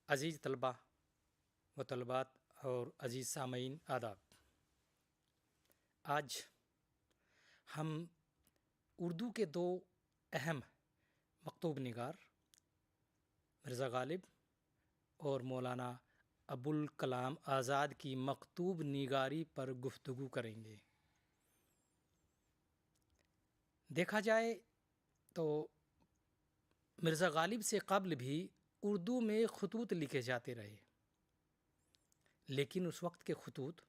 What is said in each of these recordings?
عزیز طلبہ و طلبات اور عزیز سامعین آداب، آج ہم اردو کے دو اہم مکتوب نگار مرزا غالب اور مولانا ابوالکلام آزاد کی مکتوب نگاری پر گفتگو کریں گے۔ دیکھا جائے تو مرزا غالب سے قبل بھی اردو میں خطوط لکھے جاتے رہے، لیکن اس وقت کے خطوط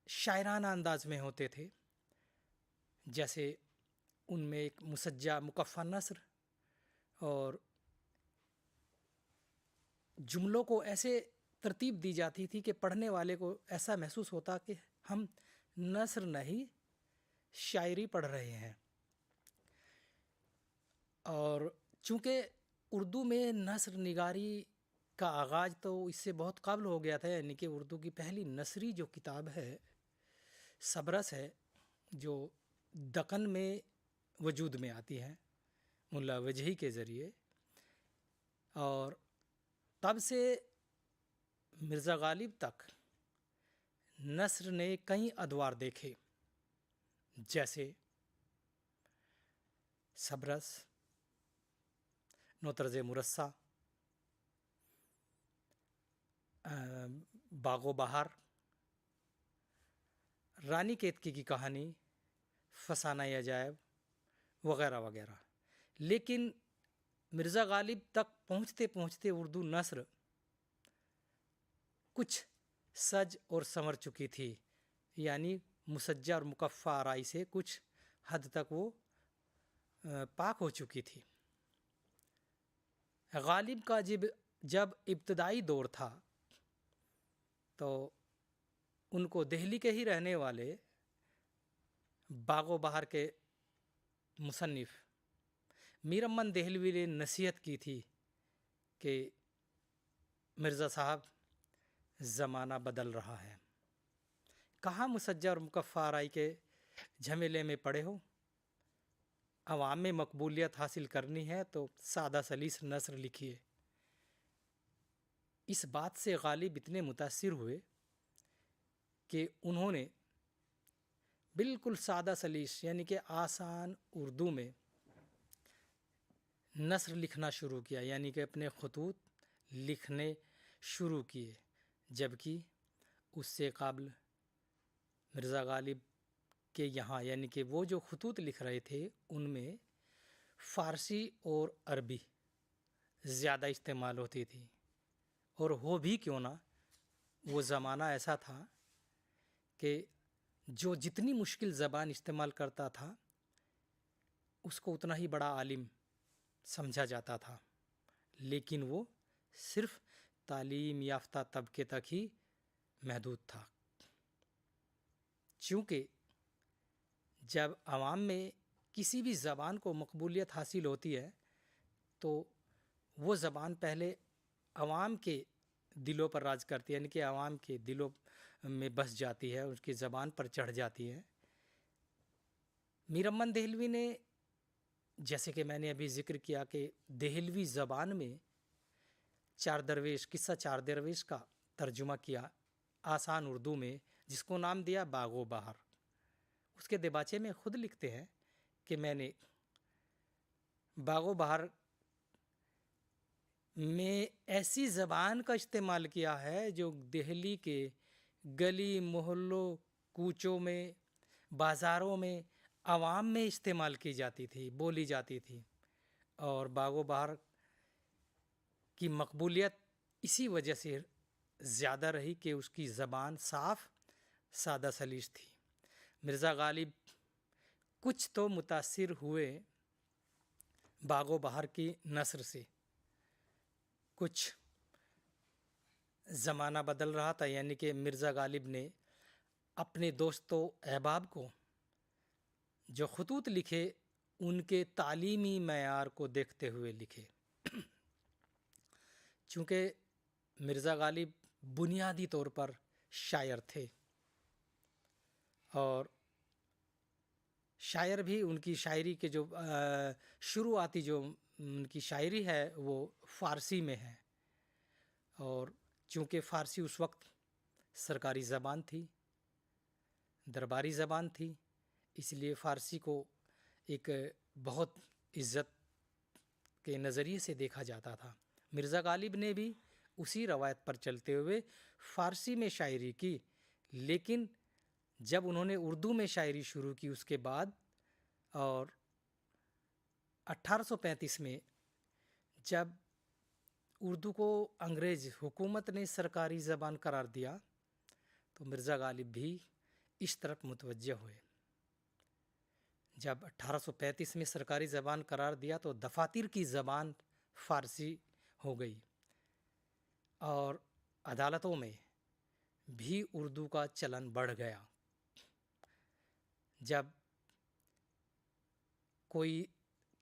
شاعرانہ انداز میں ہوتے تھے، جیسے ان میں ایک مسجع مکفّا نثر اور جملوں کو ایسے ترتیب دی جاتی تھی کہ پڑھنے والے کو ایسا محسوس ہوتا کہ ہم نثر نہیں شاعری پڑھ رہے ہیں۔ اور چونکہ اردو میں نثر نگاری کا آغاز تو اس سے بہت قبل ہو گیا تھا، یعنی کہ اردو کی پہلی نثری جو کتاب ہے سبرس ہے، جو دکن میں وجود میں آتی ہے ملا وجہی کے ذریعے، اور تب سے مرزا غالب تک نثر نے کئی ادوار دیکھے، جیسے سبرس، نوطرز مرصع، باغ و بہار، رانی کیتکی کی کہانی، فسانہ عجائب وغیرہ وغیرہ۔ لیکن مرزا غالب تک پہنچتے پہنچتے اردو نثر کچھ سج اور سنور چکی تھی، یعنی مسجع اور مکفّا آرائی سے کچھ حد تک وہ پاک ہو چکی تھی۔ غالب کا جب ابتدائی دور تھا تو ان کو دہلی کے ہی رہنے والے باغ و بہار کے مصنف میر امن دہلوی نے نصیحت کی تھی کہ مرزا صاحب زمانہ بدل رہا ہے، کہاں مسجع اور مکفّا آرائی کے جھمیلے میں پڑے ہو، عوام میں مقبولیت حاصل کرنی ہے تو سادہ سلیس نثر لکھیے۔ اس بات سے غالب اتنے متاثر ہوئے کہ انہوں نے بالکل سادہ سلیس یعنی کہ آسان اردو میں نثر لکھنا شروع کیا، یعنی کہ اپنے خطوط لکھنے شروع کیے، جبکہ اس سے قبل مرزا غالب کے یہاں یعنی کہ وہ جو خطوط لکھ رہے تھے ان میں فارسی اور عربی زیادہ استعمال ہوتی تھی، اور ہو بھی کیوں نہ، وہ زمانہ ایسا تھا کہ جو جتنی مشکل زبان استعمال کرتا تھا اس کو اتنا ہی بڑا عالم سمجھا جاتا تھا، لیکن وہ صرف تعلیم یافتہ طبقے تک ہی محدود تھا۔ چونکہ جب عوام میں کسی بھی زبان کو مقبولیت حاصل ہوتی ہے تو وہ زبان پہلے عوام کے دلوں پر راج کرتی ہے، یعنی کہ عوام کے دلوں میں بس جاتی ہے، اس کی زبان پر چڑھ جاتی ہے۔ میر امن دہلوی نے، جیسے کہ میں نے ابھی ذکر کیا کہ دہلوی زبان میں قصہ چار درویش کا ترجمہ کیا آسان اردو میں، جس کو نام دیا باغ و بہار۔ اس کے دیباچے میں خود لکھتے ہیں کہ میں نے باغ و بہار میں ایسی زبان کا استعمال کیا ہے جو دہلی کے گلی محلوں کوچوں میں بازاروں میں عوام میں استعمال کی جاتی تھی، بولی جاتی تھی، اور باغ و بہار کی مقبولیت اسی وجہ سے زیادہ رہی کہ اس کی زبان صاف سادہ سلیس تھی۔ مرزا غالب کچھ تو متاثر ہوئے باغ و بہار کی نثر سے، کچھ زمانہ بدل رہا تھا، یعنی کہ مرزا غالب نے اپنے دوستوں احباب کو جو خطوط لکھے ان کے تعلیمی معیار کو دیکھتے ہوئے لکھے۔ چونکہ مرزا غالب بنیادی طور پر شاعر تھے، اور شاعر بھی ان کی شاعری کے جو شروعاتی جو ان کی شاعری ہے وہ فارسی میں ہے، اور چونکہ فارسی اس وقت سرکاری زبان تھی، درباری زبان تھی، اس لیے فارسی کو ایک بہت عزت کے نظریے سے دیکھا جاتا تھا۔ مرزا غالب نے بھی اسی روایت پر چلتے ہوئے فارسی میں شاعری کی، لیکن جب انہوں نے اردو میں شاعری شروع کی اس کے بعد، اور 1835 میں جب اردو کو انگریز حکومت نے سرکاری زبان قرار دیا تو مرزا غالب بھی اس طرف متوجہ ہوئے۔ جب 1835 میں سرکاری زبان قرار دیا تو دفاتر کی زبان فارسی ہو گئی، اور عدالتوں میں بھی اردو کا چلن بڑھ گیا۔ جب کوئی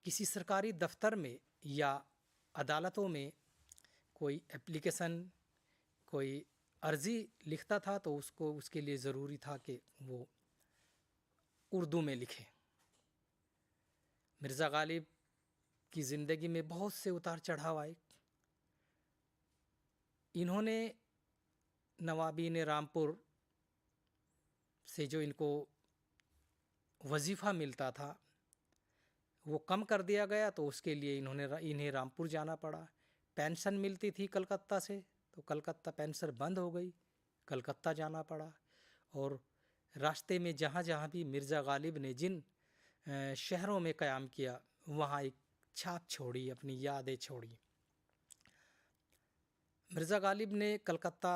کسی سرکاری دفتر میں یا عدالتوں میں کوئی اپلیکیشن، کوئی عرضی لکھتا تھا تو اس کے لیے ضروری تھا کہ وہ اردو میں لکھے۔ مرزا غالب کی زندگی میں بہت سے اتار چڑھاؤ آئے۔ انہوں نے نوابین رامپور سے جو ان کو وظیفہ ملتا تھا وہ کم کر دیا گیا، تو اس کے لیے انہیں رامپور جانا پڑا۔ پینشن ملتی تھی کلکتہ سے، تو کلکتہ پینشن بند ہو گئی، کلکتہ جانا پڑا۔ اور راستے میں جہاں جہاں بھی مرزا غالب نے جن شہروں میں قیام کیا وہاں ایک چھاپ چھوڑی، اپنی یادیں چھوڑی۔ مرزا غالب نے کلکتہ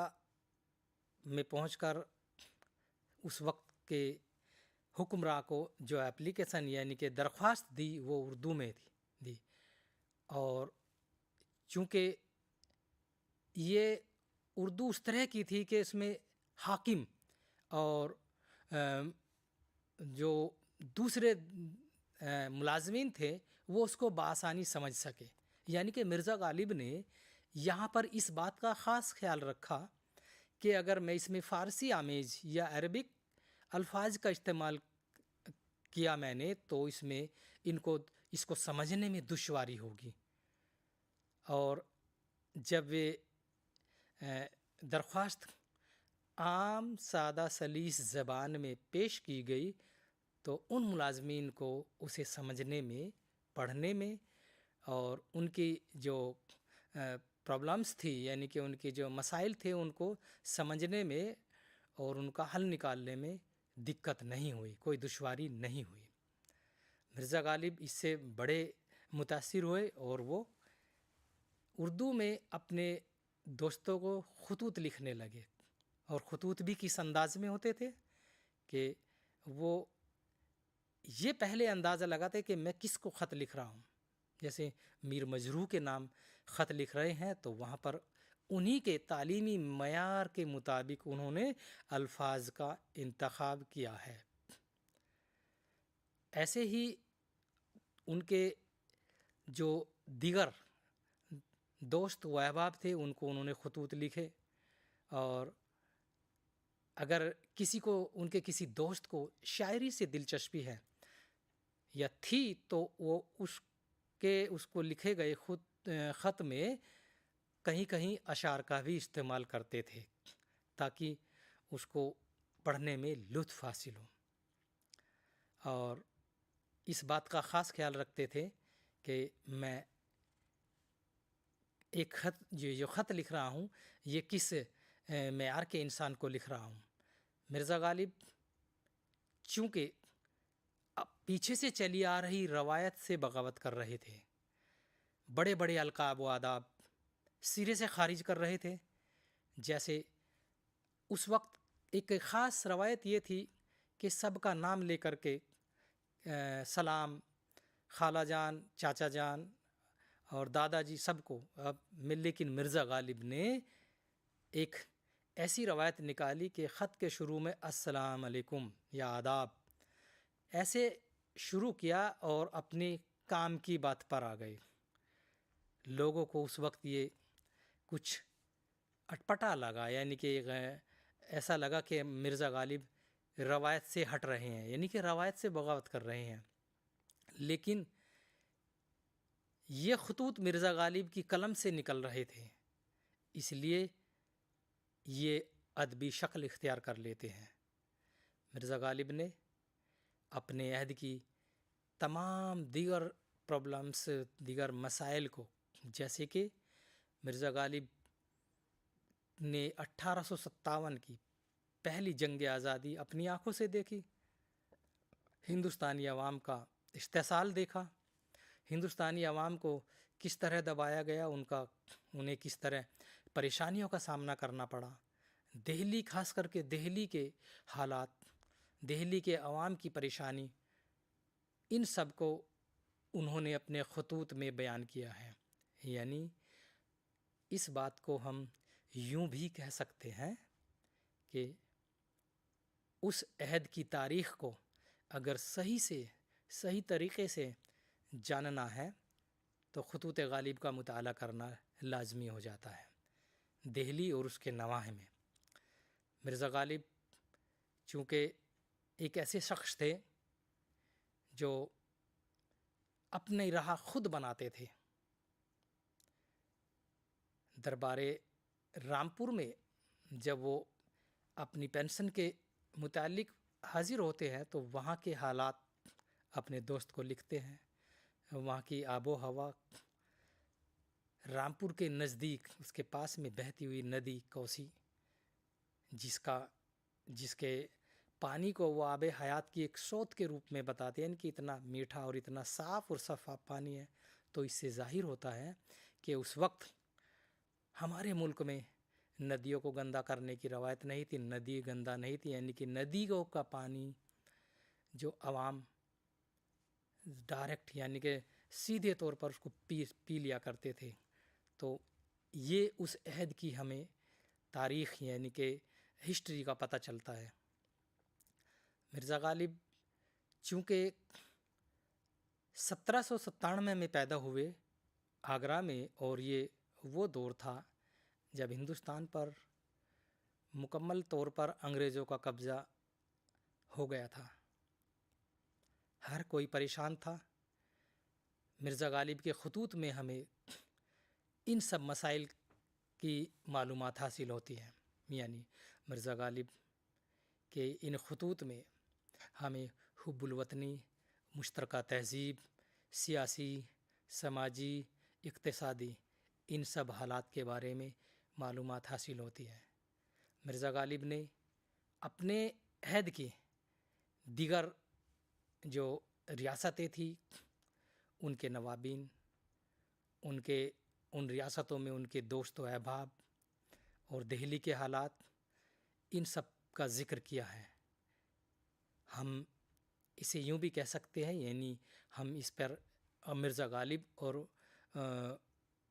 میں پہنچ کر اس وقت کے حکمراں کو جو اپلیکیشن یعنی کہ درخواست دی وہ اردو میں دی، اور چونکہ یہ اردو اس طرح کی تھی کہ اس میں حاکم اور جو دوسرے ملازمین تھے وہ اس کو بآسانی سمجھ سکے، یعنی کہ مرزا غالب نے یہاں پر اس بات کا خاص خیال رکھا کہ اگر میں اس میں فارسی آمیز یا عربک الفاظ کا استعمال کیا میں نے تو اس میں اس کو سمجھنے میں دشواری ہوگی۔ اور جب یہ درخواست عام سادہ سلیس زبان میں پیش کی گئی تو ان ملازمین کو اسے سمجھنے میں، پڑھنے میں، اور ان کی جو پرابلمس تھی یعنی کہ ان کے جو مسائل تھے ان کو سمجھنے میں اور ان کا حل نکالنے میں دقت نہیں ہوئی، کوئی دشواری نہیں ہوئی۔ مرزا غالب اس سے بڑے متاثر ہوئے اور وہ اردو میں اپنے دوستوں کو خطوط لکھنے لگے، اور خطوط بھی کس انداز میں ہوتے تھے کہ وہ یہ پہلے اندازہ لگاتے کہ میں کس کو خط لکھ رہا ہوں۔ جیسے میر مجروح کے نام خط لکھ رہے ہیں تو وہاں پر انہی کے تعلیمی معیار کے مطابق انہوں نے الفاظ کا انتخاب کیا ہے۔ ایسے ہی ان کے جو دیگر دوست و احباب تھے ان کو انہوں نے خطوط لکھے، اور اگر کسی کو ان کے کسی دوست کو شاعری سے دلچسپی ہے یا تھی تو وہ اس کو لکھے گئے خط میں کہیں کہیں اشعار کا بھی استعمال کرتے تھے تاکہ اس کو پڑھنے میں لطف حاصل ہو، اور اس بات کا خاص خیال رکھتے تھے کہ میں ایک خط لکھ رہا ہوں یہ کس معیار کے انسان کو لکھ رہا ہوں۔ مرزا غالب چونکہ پیچھے سے چلی آ رہی روایت سے بغاوت کر رہے تھے، بڑے بڑے القاب و آداب سرے سے خارج کر رہے تھے۔ جیسے اس وقت ایک خاص روایت یہ تھی کہ سب کا نام لے کر کے سلام، خالہ جان، چاچا جان اور دادا جی سب کو، لیکن مرزا غالب نے ایک ایسی روایت نکالی کہ خط کے شروع میں السلام علیکم یا آداب ایسے شروع کیا اور اپنے کام کی بات پر آ گئے۔ لوگوں کو اس وقت یہ کچھ اٹپٹا لگا، یعنی کہ ایسا لگا کہ مرزا غالب روایت سے ہٹ رہے ہیں، یعنی کہ روایت سے بغاوت کر رہے ہیں۔ لیکن یہ خطوط مرزا غالب کی قلم سے نکل رہے تھے، اس لیے یہ ادبی شکل اختیار کر لیتے ہیں۔ مرزا غالب نے اپنے عہد کی تمام دیگر پرابلمس، دیگر مسائل کو، جیسے کہ مرزا غالب نے 1857 کی پہلی جنگ آزادی اپنی آنکھوں سے دیکھی، ہندوستانی عوام کا استحصال دیکھا، ہندوستانی عوام کو کس طرح دبایا گیا، انہیں کس طرح پریشانیوں کا سامنا کرنا پڑا، دہلی، خاص کر کے دہلی کے حالات، دہلی کے عوام کی پریشانی، ان سب کو انہوں نے اپنے خطوط میں بیان کیا ہے۔ یعنی اس بات کو ہم یوں بھی کہہ سکتے ہیں کہ اس عہد کی تاریخ کو اگر صحیح طریقے سے جاننا ہے تو خطوط غالب کا مطالعہ کرنا لازمی ہو جاتا ہے۔ دہلی اور اس کے نواح میں مرزا غالب چونکہ ایک ایسے شخص تھے جو اپنی راہ خود بناتے تھے۔ دربار رامپور میں جب وہ اپنی پینشن کے متعلق حاضر ہوتے ہیں تو وہاں کے حالات اپنے دوست کو لکھتے ہیں، وہاں کی آب و ہوا، رامپور کے نزدیک اس کے پاس میں بہتی ہوئی ندی کوسی، جس کے پانی کو وہ آب حیات کی ایک سوت کے روپ میں بتاتے ہیں کہ اتنا میٹھا اور اتنا صاف اور شفاف پانی ہے، تو اس سے ظاہر ہوتا ہے کہ اس وقت ہمارے ملک میں ندیوں کو گندا کرنے کی روایت نہیں تھی، ندی گندا نہیں تھی، یعنی کہ ندیوں کا پانی جو عوام ڈائریکٹ یعنی کہ سیدھے طور پر اس کو پی لیا کرتے تھے۔ تو یہ اس عہد کی ہمیں تاریخ یعنی کہ ہسٹری کا پتہ چلتا ہے۔ مرزا غالب چونکہ 1797 میں پیدا ہوئے آگرہ میں، اور یہ وہ دور تھا جب ہندوستان پر مکمل طور پر انگریزوں کا قبضہ ہو گیا تھا، ہر کوئی پریشان تھا۔ مرزا غالب کے خطوط میں ہمیں ان سب مسائل کی معلومات حاصل ہوتی ہیں۔ یعنی مرزا غالب کے ان خطوط میں ہمیں حب الوطنی، مشترکہ تہذیب، سیاسی، سماجی، اقتصادی، ان سب حالات کے بارے میں معلومات حاصل ہوتی ہیں۔ مرزا غالب نے اپنے عہد کی دیگر جو ریاستیں تھیں، ان کے نوابین، ان ریاستوں میں ان کے دوست و احباب اور دہلی کے حالات، ان سب کا ذکر کیا ہے۔ ہم اسے یوں بھی کہہ سکتے ہیں، یعنی ہم اس پر مرزا غالب اور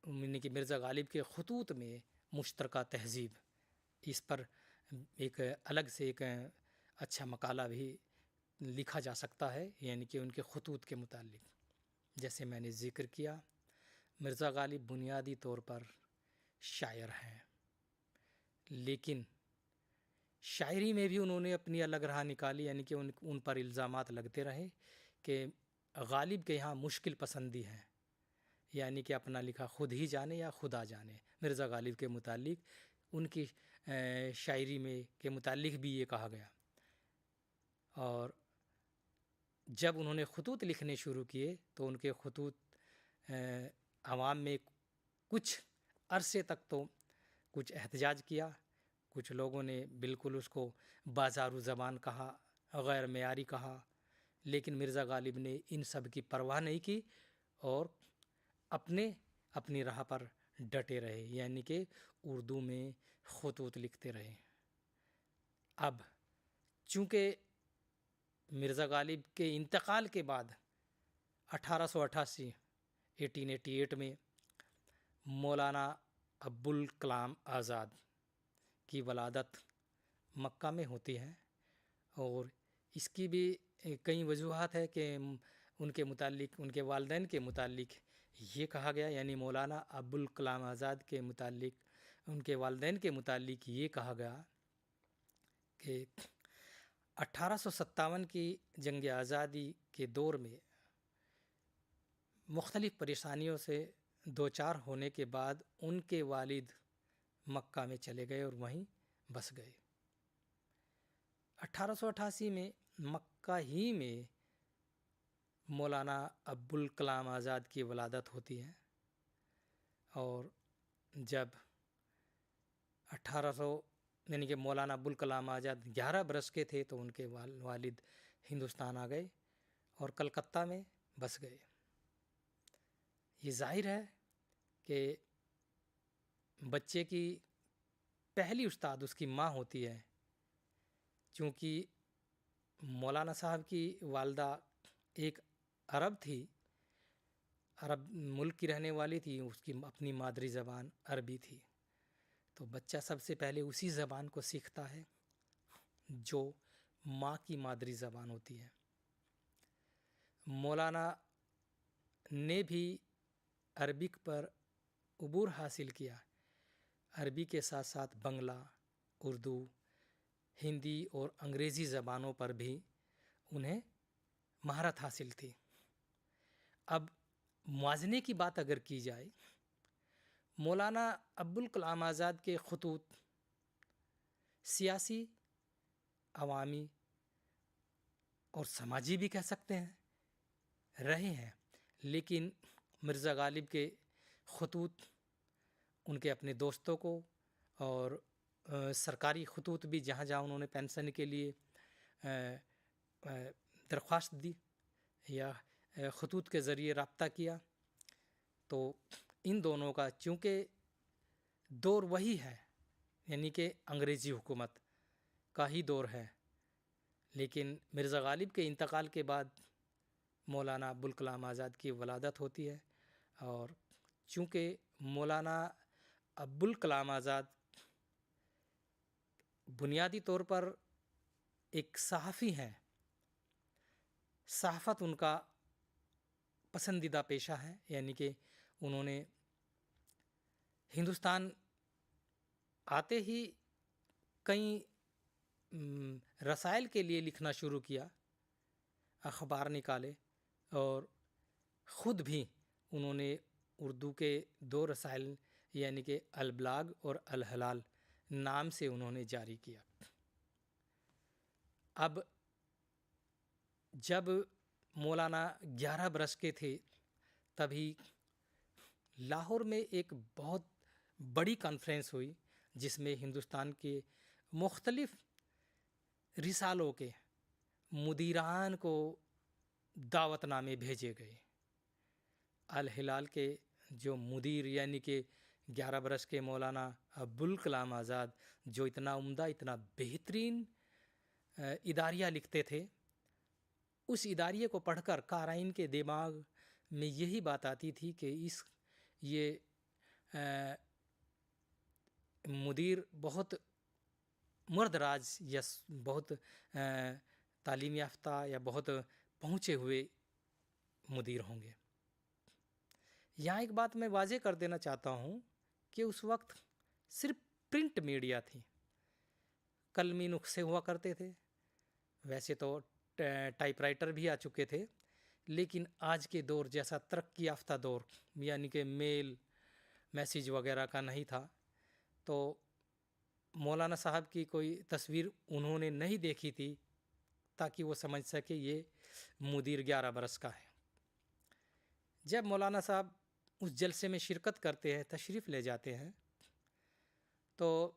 یعنی کہ مرزا غالب کے خطوط میں مشترکہ تہذیب، اس پر ایک الگ سے ایک اچھا مقالہ بھی لکھا جا سکتا ہے، یعنی کہ ان کے خطوط کے متعلق۔ جیسے میں نے ذکر کیا، مرزا غالب بنیادی طور پر شاعر ہیں، لیکن شاعری میں بھی انہوں نے اپنی الگ راہ نکالی، یعنی کہ ان پر الزامات لگتے رہے کہ غالب کے یہاں مشکل پسندی ہے، یعنی کہ اپنا لکھا خود ہی جانے یا خدا جانے۔ مرزا غالب کے متعلق ان کی شاعری میں کے متعلق بھی یہ کہا گیا، اور جب انہوں نے خطوط لکھنے شروع کیے تو ان کے خطوط عوام میں کچھ عرصے تک تو کچھ احتجاج کیا، کچھ لوگوں نے بالکل اس کو بازارو زبان کہا، غیر معیاری کہا، لیکن مرزا غالب نے ان سب کی پرواہ نہیں کی اور اپنی راہ پر ڈٹے رہے، یعنی کہ اردو میں خطوط لکھتے رہے۔ اب چونکہ مرزا غالب کے انتقال کے بعد 1888 میں مولانا ابوالکلام آزاد کی ولادت مکہ میں ہوتی ہے، اور اس کی بھی کئی وجوہات ہے کہ ان کے والدین کے متعلق یہ کہا گیا، یعنی مولانا ابوالکلام آزاد کے متعلق ان کے والدین کے متعلق یہ کہا گیا کہ 1857 کی جنگ آزادی کے دور میں مختلف پریشانیوں سے دوچار ہونے کے بعد ان کے والد مکہ میں چلے گئے اور وہیں بس گئے۔ 1888 میں مکہ ہی میں مولانا ابوالکلام آزاد کی ولادت ہوتی ہے، اور جب 1800 یعنی کہ مولانا ابوالکلام آزاد 11 برس کے تھے تو ان کے والد ہندوستان آ گئے اور کلکتہ میں بس گئے۔ یہ ظاہر ہے کہ بچے کی پہلی استاد اس کی ماں ہوتی ہے، چونکہ مولانا صاحب کی والدہ ایک عرب تھی، عرب ملک کی رہنے والی تھی، اس کی اپنی مادری زبان عربی تھی، تو بچہ سب سے پہلے اسی زبان کو سیکھتا ہے جو ماں کی مادری زبان ہوتی ہے۔ مولانا نے بھی عربک پر عبور حاصل کیا، عربی کے ساتھ ساتھ بنگلہ، اردو، ہندی اور انگریزی زبانوں پر بھی انہیں مہارت حاصل تھی۔ اب موازنے کی بات اگر کی جائے، مولانا ابوالکلام آزاد کے خطوط سیاسی، عوامی اور سماجی بھی کہہ سکتے ہیں رہے ہیں، لیکن مرزا غالب کے خطوط ان کے اپنے دوستوں کو اور سرکاری خطوط بھی جہاں جہاں انہوں نے پینشن کے لیے درخواست دی یا خطوط کے ذریعے رابطہ کیا، تو ان دونوں کا چونکہ دور وہی ہے، یعنی کہ انگریزی حکومت کا ہی دور ہے، لیکن مرزا غالب کے انتقال کے بعد مولانا ابوالکلام آزاد کی ولادت ہوتی ہے، اور چونکہ مولانا ابوالکلام آزاد بنیادی طور پر ایک صحافی ہیں، صحافت ان کا پسندیدہ پیشہ ہے، یعنی کہ انہوں نے ہندوستان آتے ہی کئی رسائل کے لیے لکھنا شروع کیا، اخبار نکالے، اور خود بھی انہوں نے اردو کے 2 رسائل یعنی کہ البلاغ اور الحلال نام سے انہوں نے جاری کیا۔ اب جب مولانا 11 برس کے تھے تبھی لاہور میں ایک بہت بڑی کانفرنس ہوئی، جس میں ہندوستان کے مختلف رسالوں کے مدیران کو دعوت نامے بھیجے گئے۔ الہلال کے جو مدیر یعنی کہ 11 برس کے مولانا ابوالکلام آزاد، جو اتنا عمدہ، اتنا بہترین اداریہ لکھتے تھے، اس اداریے کو پڑھ کر قارئین کے دماغ میں یہی بات آتی تھی کہ یہ مدیر بہت مرد راج یا بہت تعلیم یافتہ یا بہت پہنچے ہوئے مدیر ہوں گے۔ یہاں ایک بات میں واضح کر دینا چاہتا ہوں کہ اس وقت صرف پرنٹ میڈیا تھی، قلمی نسخے ہوا کرتے تھے، ویسے تو ٹائپ رائٹر بھی آ چکے تھے، لیکن آج کے دور جیسا ترقی یافتہ دور یعنی کہ میل میسیج وغیرہ کا نہیں تھا، تو مولانا صاحب کی کوئی تصویر انہوں نے نہیں دیکھی تھی تاکہ وہ سمجھ سکے یہ مدیر 11 برس کا ہے۔ جب مولانا صاحب اس جلسے میں شرکت کرتے ہیں، تشریف لے جاتے ہیں، تو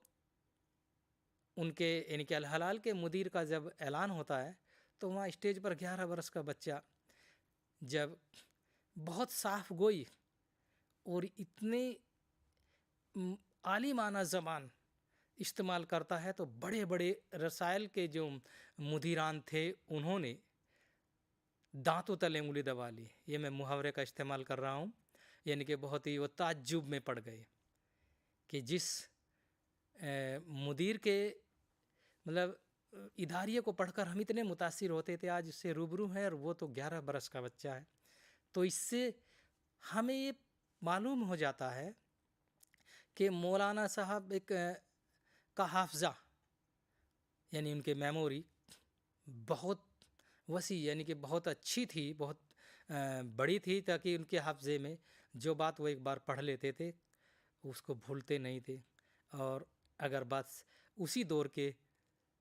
ان کے یعنی کہ الحلال کے مدیر کا جب اعلان ہوتا ہے تو وہاں اسٹیج پر 11 برس کا بچہ جب بہت صاف گوئی اور اتنے عالمانہ زبان استعمال کرتا ہے، تو بڑے بڑے رسائل کے جو مدیران تھے انہوں نے دانتوں تلے انگلی دبا لی، یہ میں محاورے کا استعمال کر رہا ہوں، یعنی کہ بہت ہی وہ تعجب میں پڑ گئے کہ جس مدیر کے مطلب اداریے کو پڑھ کر ہم اتنے متاثر ہوتے تھے، آج اس سے روبرو ہیں اور وہ تو 11 برس کا بچہ ہے۔ تو اس سے ہمیں یہ معلوم ہو جاتا ہے کہ مولانا صاحب کا حافظہ یعنی ان کے میموری بہت وسیع یعنی کہ بہت اچھی تھی، بہت بڑی تھی تاکہ ان کے حافظے میں جو بات وہ ایک بار پڑھ لیتے تھے اس کو بھولتے نہیں تھے. اور اگر بات اسی دور کے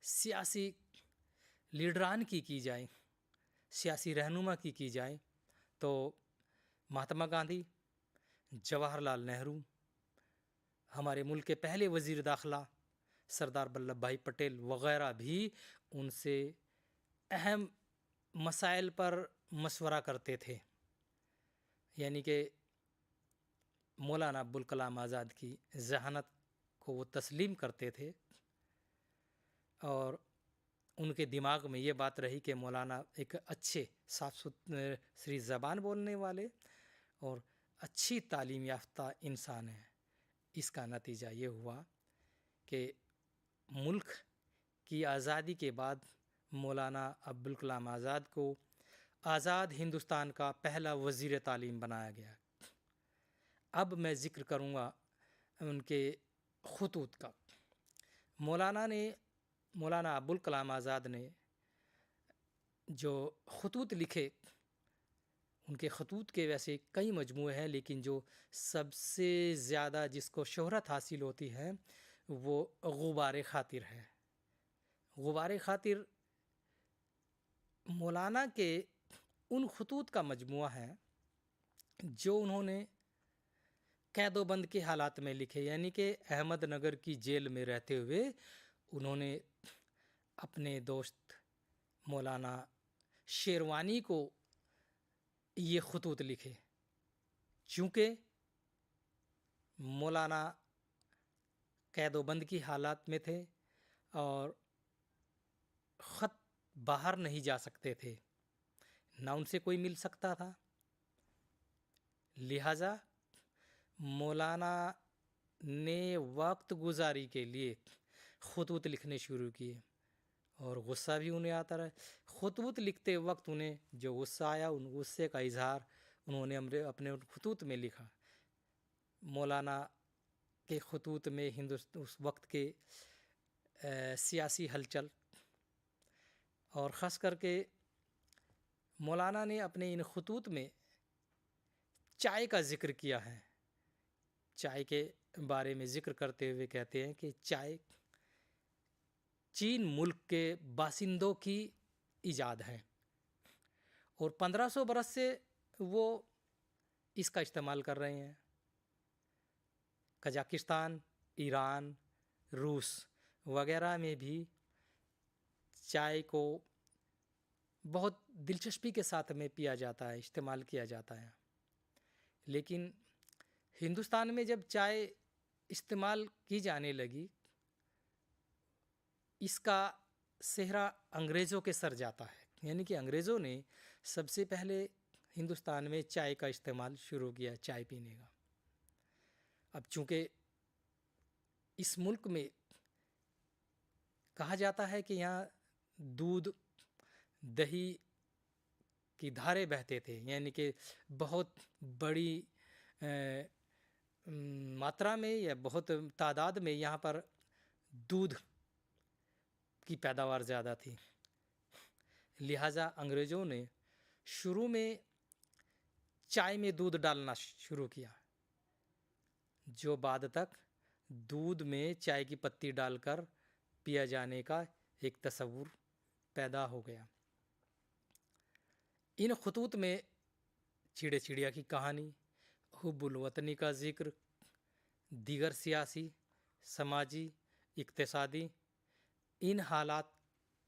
سیاسی لیڈران کی جائے، سیاسی رہنما کی جائے، تو مہاتما گاندھی، جواہر لال نہرو، ہمارے ملک کے پہلے وزیر داخلہ سردار ولبھ بھائی پٹیل وغیرہ بھی ان سے اہم مسائل پر مشورہ کرتے تھے. یعنی کہ مولانا ابوالکلام آزاد کی ذہانت کو وہ تسلیم کرتے تھے، اور ان کے دماغ میں یہ بات رہی کہ مولانا ایک اچھے صاف ستھری زبان بولنے والے اور اچھی تعلیم یافتہ انسان ہیں. اس کا نتیجہ یہ ہوا کہ ملک کی آزادی کے بعد مولانا ابوالکلام آزاد کو آزاد ہندوستان کا پہلا وزیر تعلیم بنایا گیا. اب میں ذکر کروں گا ان کے خطوط کا. مولانا ابوالکلام آزاد نے جو خطوط لکھے، ان کے خطوط کے ویسے کئی مجموعے ہیں، لیکن جو سب سے زیادہ جس کو شہرت حاصل ہوتی ہے وہ غبار خاطر ہے. غبار خاطر مولانا کے ان خطوط کا مجموعہ ہے جو انہوں نے قید و بند کے حالات میں لکھے. یعنی کہ احمد نگر کی جیل میں رہتے ہوئے انہوں نے اپنے دوست مولانا شیروانی کو یہ خطوط لکھے. چونکہ مولانا قید و بند کی حالات میں تھے اور خط باہر نہیں جا سکتے تھے، نہ ان سے کوئی مل سکتا تھا، لہٰذا مولانا نے وقت گزاری کے لیے خطوط لکھنے شروع کیے. اور غصہ بھی انہیں آتا رہا. خطوط لکھتے وقت انہیں جو غصہ آیا، ان غصے کا اظہار انہوں نے اپنے خطوط میں لکھا. مولانا کے خطوط میں اس وقت کے سیاسی ہلچل، اور خاص کر کے مولانا نے اپنے ان خطوط میں چائے کا ذکر کیا ہے. چائے کے بارے میں ذکر کرتے ہوئے کہتے ہیں کہ چائے چین ملک کے باشندوں کی ایجاد ہے، اور 1500 برس سے وہ اس کا استعمال کر رہے ہیں. قزاقستان، ایران، روس وغیرہ میں بھی چائے کو بہت دلچسپی کے ساتھ میں پیا جاتا ہے، استعمال کیا جاتا ہے. لیکن ہندوستان میں جب چائے استعمال کی جانے لگی، اس کا صحرا انگریزوں کے سر جاتا ہے. یعنی کہ انگریزوں نے سب سے پہلے ہندوستان میں چائے کا استعمال شروع کیا، چائے پینے کا. اب چونکہ اس ملک میں کہا جاتا ہے کہ یہاں دودھ دہی کی دھارے بہتے تھے، یعنی کہ بہت بڑی ماترا میں یا بہت تعداد میں یہاں پر دودھ کی پیداوار زیادہ تھی. لہٰذا انگریزوں نے شروع میں چائے میں دودھ ڈالنا شروع کیا، جو بعد تک دودھ میں چائے کی پتی ڈال کر پیا جانے کا ایک تصور پیدا ہو گیا. ان خطوط میں چڑے چڑیا کی کہانی، حب الوطنی کا ذکر، دیگر سیاسی، سماجی، اقتصادی ان حالات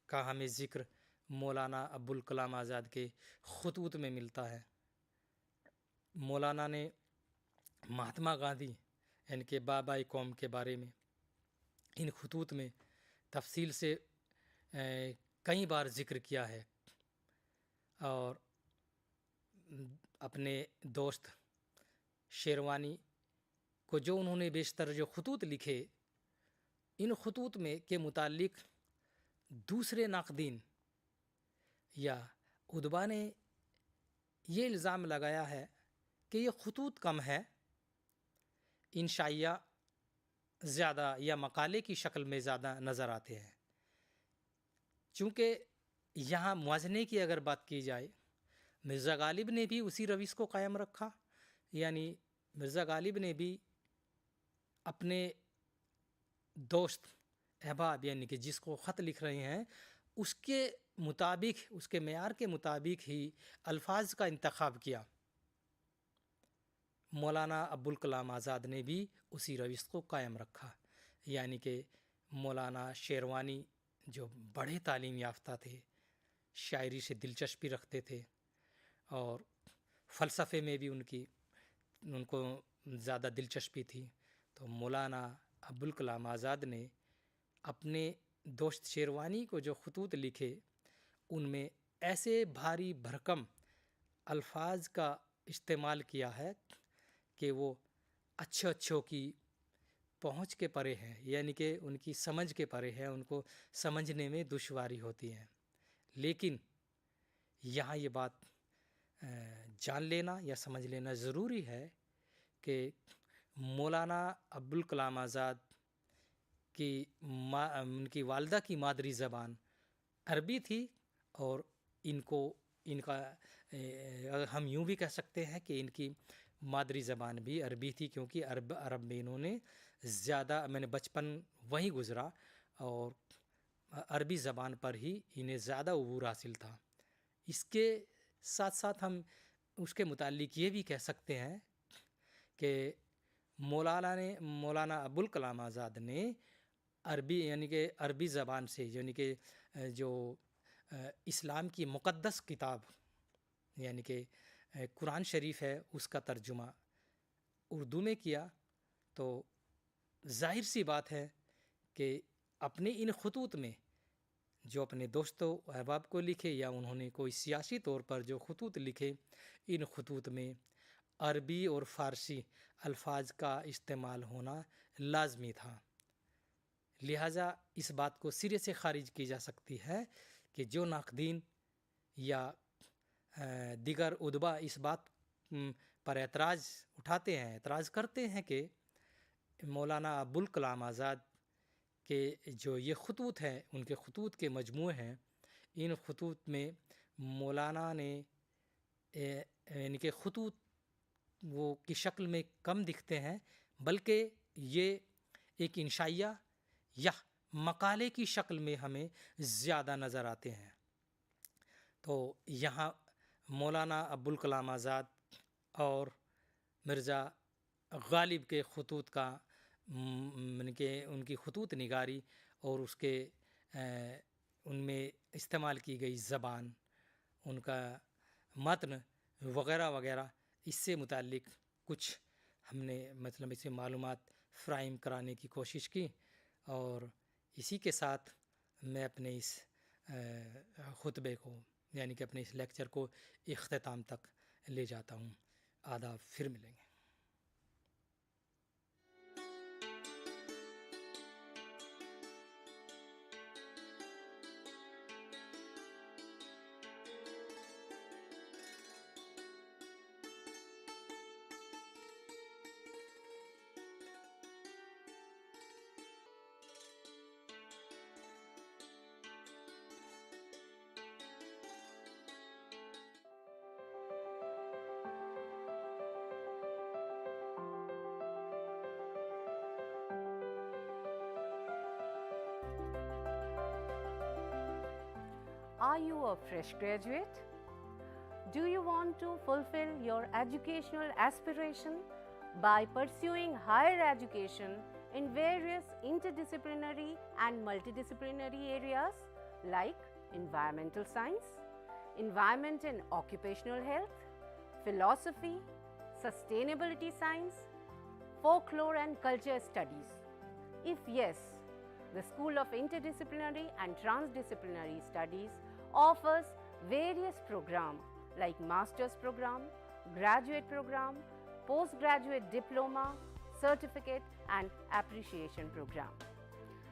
کا ہمیں ذکر مولانا ابوالکلام آزاد کے خطوط میں ملتا ہے. مولانا نے مہاتما گاندھی ان کے بابائے قوم کے بارے میں ان خطوط میں تفصیل سے کئی بار ذکر کیا ہے، اور اپنے دوست شیروانی کو جو انہوں نے بیشتر جو خطوط لکھے، ان خطوط میں کے متعلق دوسرے ناقدین یا ادبا نے یہ الزام لگایا ہے کہ یہ خطوط کم ہے، انشائیہ زیادہ یا مقالے کی شکل میں زیادہ نظر آتے ہیں. چونکہ یہاں موازنے کی اگر بات کی جائے، مرزا غالب نے بھی اسی روش کو قائم رکھا، یعنی مرزا غالب نے بھی اپنے دوست احباب یعنی کہ جس کو خط لکھ رہے ہیں اس کے مطابق، اس کے معیار کے مطابق ہی الفاظ کا انتخاب کیا۔ مولانا ابوالکلام آزاد نے بھی اسی روش کو قائم رکھا، یعنی کہ مولانا شیروانی جو بڑے تعلیم یافتہ تھے، شاعری سے دلچسپی رکھتے تھے اور فلسفے میں بھی ان کو زیادہ دلچسپی تھی، تو مولانا ابوالکلام آزاد نے اپنے دوست شیروانی کو جو خطوط لکھے ان میں ایسے بھاری بھرکم الفاظ کا استعمال کیا ہے کہ وہ اچھوں کی پہنچ کے پرے ہیں، یعنی کہ ان کی سمجھ کے پرے ہیں، ان کو سمجھنے میں دشواری ہوتی ہے۔ لیکن یہاں یہ بات جان لینا یا سمجھ لینا ضروری ہے کہ مولانا ابوالکلام آزاد کی ان کی والدہ کی مادری زبان عربی تھی، اور ان کا ہم یوں بھی کہہ سکتے ہیں کہ ان کی مادری زبان بھی عربی تھی، کیونکہ عرب میں انہوں نے زیادہ، میں نے بچپن وہیں گزرا اور عربی زبان پر ہی انہیں زیادہ عبور حاصل تھا۔ اس کے ساتھ ساتھ ہم اس کے متعلق یہ بھی کہہ سکتے ہیں کہ مولانا ابوالکلام آزاد نے عربی یعنی کہ عربی زبان سے، یعنی کہ جو اسلام کی مقدس کتاب یعنی کہ قرآن شریف ہے اس کا ترجمہ اردو میں کیا، تو ظاہر سی بات ہے کہ اپنے ان خطوط میں جو اپنے دوستوں احباب کو لکھے یا انہوں نے کوئی سیاسی طور پر جو خطوط لکھے، ان خطوط میں عربی اور فارسی الفاظ کا استعمال ہونا لازمی تھا۔ لہٰذا اس بات کو سرے سے خارج کی جا سکتی ہے کہ جو ناقدین یا دیگر ادبا اس بات پر اعتراض اٹھاتے ہیں، اعتراض کرتے ہیں کہ مولانا ابوالکلام آزاد کے جو یہ خطوط ہیں، ان کے خطوط کے مجموعے ہیں، ان خطوط میں مولانا نے یعنی کہ خطوط وہ کی شکل میں کم دکھتے ہیں، بلکہ یہ ایک انشائیہ یا مقالے کی شکل میں ہمیں زیادہ نظر آتے ہیں۔ تو یہاں مولانا ابوالکلام آزاد اور مرزا غالب کے خطوط کا ان کی خطوط نگاری اور اس کے ان میں استعمال کی گئی زبان، ان کا متن وغیرہ وغیرہ، اس سے متعلق کچھ ہم نے مطلب اسے معلومات فراہم کرانے کی کوشش کی، اور اسی کے ساتھ میں اپنے اس خطبے کو یعنی کہ اپنے اس لیکچر کو اختتام تک لے جاتا ہوں۔ آداب، پھر ملیں گے۔ Are you a fresh graduate? Do you want to fulfill your educational aspiration by pursuing higher education in various interdisciplinary and multidisciplinary areas like environmental science, environment and occupational health, philosophy, sustainability science, folklore and culture studies? If yes, the School of Interdisciplinary and Transdisciplinary Studies offers various programs like Master's Program, Graduate Program, Postgraduate Diploma, Certificate and Appreciation Program.